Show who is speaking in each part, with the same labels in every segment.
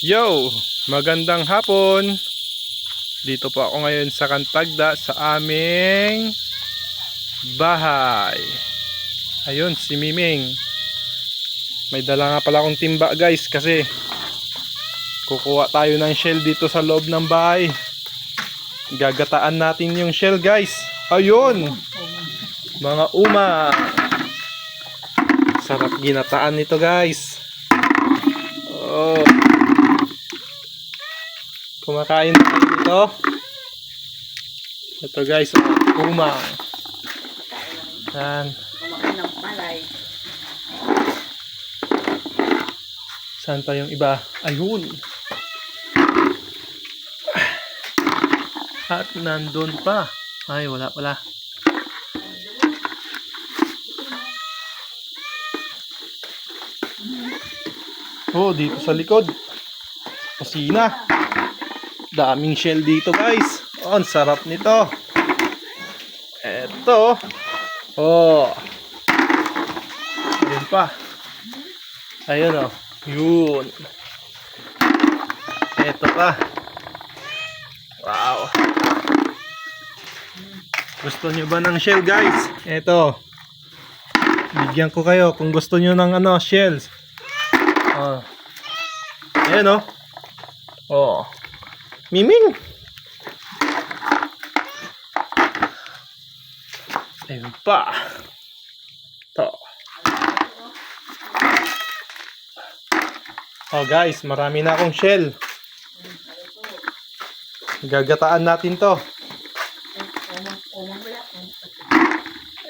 Speaker 1: Yo! Magandang hapon! Dito po ako ngayon sa Cantagda sa aming bahay. Ayun, si Miming. May dala nga pala akong timba guys kasi kukuha tayo ng shell dito sa loob ng bahay. Gagataan natin yung shell guys. Ayun! Mga uma! Sarap ginataan nito guys. Oh! Kumakain na kayo dito. Ito guys, umang. Yan.
Speaker 2: Kumakain ng palay.
Speaker 1: Saan pa yung iba? Ayun. At nandun pa. Ay, wala pala. Oh, dito sa likod. Kusina. Daming shell dito guys. Oh, ang sarap nito. Eto. Oh. Ayun pa. Ayun oh. Yun. Eto pa. Wow. Gusto nyo ba ng shell guys? Eto. Bigyan ko kayo kung gusto nyo ng shells. Oh. Ayun oh. Oh. Miming! Ayun pa. Ito. Oh guys, marami na akong shell. Gagataan natin to.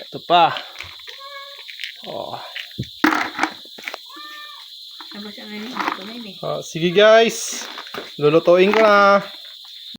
Speaker 1: Ito pa. Oh. Oh, sige guys. Lulutuin ko na.